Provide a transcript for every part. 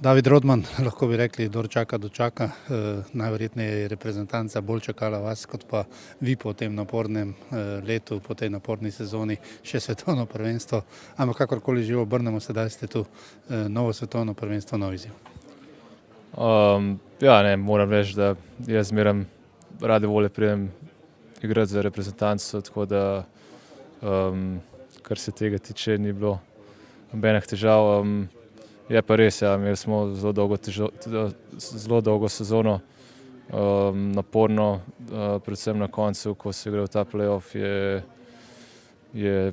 David Rodman, lahko bi rekli, kdor čaka, dočaka. Najverjetneje je reprezentanca bolj čakala vas, kot pa vi po tem napornem letu, po tej naporni sezoni, še svetovno prvenstvo. Ampak kakorkoli že obrnemo, sedaj ste tu, novo svetovno prvenstvo, nov izziv. Moram reči, da jaz zmeraj rade volje pridem igrati za reprezentanco, tako da kar se tega tiče, ni bilo nobenih težav. Je pa res, imeli smo zelo dolgo sezono, naporno, predvsem na koncu, ko se je igral ta playoff, je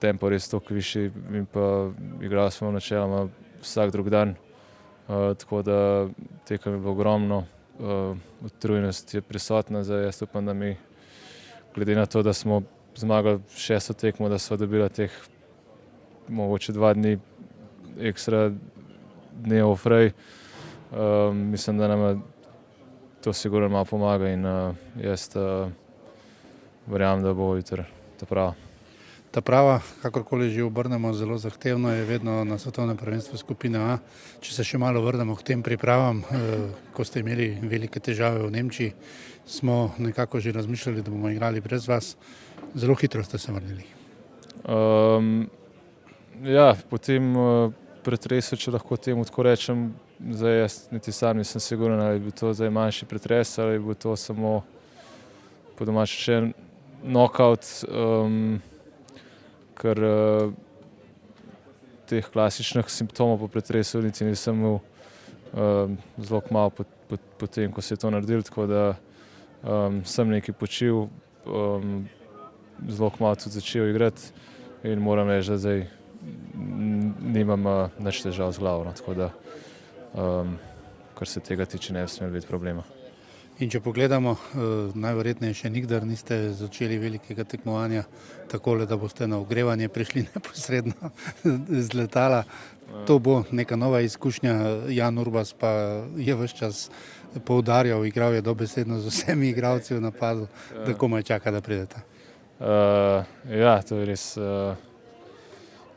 tempo res toliko višji in pa igrali smo načeloma vsak drug dan, tako da tekem je bilo ogromno, utrujenost je prisotna, zdaj jaz upam, da mi, glede na to, da smo zmagali 6. tekmo, da so dobila teh mogoče 2 dni ekstra dnev fraj. Mislim, da nam to sigurno malo pomaga in jaz verjamem, da bo jutri ta prava. Ta prava, kakorkoli že obrnemo, zelo zahtevno je vedno na svetovnem prvenstvu skupine A. Če se še malo vrnemo k tem pripravam, ko ste imeli velike težave v Nemčiji, smo nekako že razmišljali, da bomo igrali brez vas. Zelo hitro ste se vrnili. Po tem pretresu, če lahko temu tako rečem, zdaj jaz niti sam nisem siguren, ali je bil to zdaj manjši pretres ali je bil to samo po domače rečeno knockout, ker teh klasičnih simptomov po pretresu niti nisem imel zelo kmalu po tem, ko se je to naredilo, tako da sem nekaj počil, zelo kmalu tudi začel igrati in moram reči, da zdaj nimam nič težav z glavo, tako da kar se tega tiče, ne bi smelo biti problema. In če pogledamo, najverjetneje še nikdar niste začeli velikega tekmovanja takole, da boste na ogrevanje prišli neposredno z letala. To bo neka nova izkušnja. Jan Urbas pa je ves čas poudarjal, igral je dobesedno z vsemi igralci v napadu, da komaj čaka, da prideta. To je res.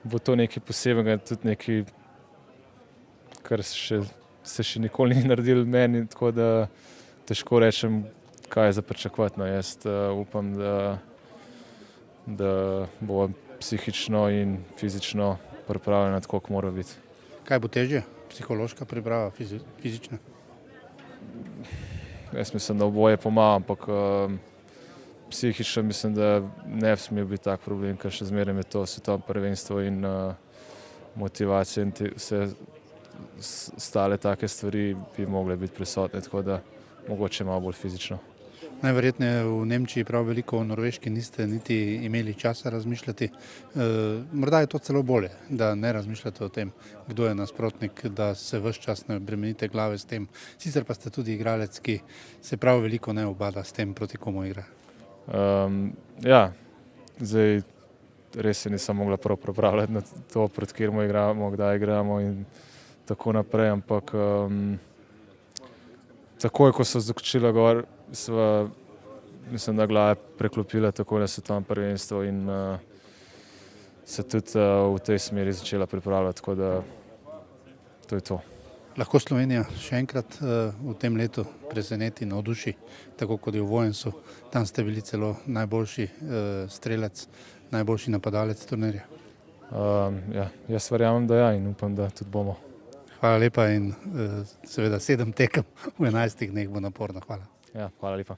Bo to nekaj posebnega, tudi nekaj, kar se še nikoli ni naredilo meni, tako da težko rečem, kaj je za pričakovati. Jaz upam, da bo psihično in fizično pripravljena tako, kot mora biti. Kaj bo težje? Psihološka priprava, fizična? Jaz mislim, da oboje pomaga, ampak psihično mislim, da ne bi smel biti tak problem, ker še zmeraj je to svetovno prvenstvo in motivacija in vse stale take stvari bi mogle biti prisotne, tako da mogoče malo bolj fizično. Najverjetneje v Nemčiji prav veliko o Norveški niste niti imeli časa razmišljati. Morda je to celo bolje, da ne razmišljate o tem, kdo je nasprotnik, da se ves čas ne bremenite glave s tem. Sicer pa ste tudi igralec, ki se prav veliko ne ubada s tem, proti komu igra. Zdaj res se nisem mogla prav pripravljati na to, proti kateremu igramo, kdaj igramo in tako naprej, ampak takoj, ko so skočila gor, mislim, da glava preklopila takoj na svetovno prvenstvo in se tudi v tej smeri začela pripravljati, tako da to je to. Lahko Slovenija še enkrat v tem letu preseneti, navduši, tako kot je v Vojensu. Tam ste bili celo najboljši strelec, najboljši napadalec turnirja. Jaz verjamem, da in upam, da tudi bomo. Hvala lepa in seveda 7 tekem v 11 dneh bo naporno. Hvala. Hvala lepa.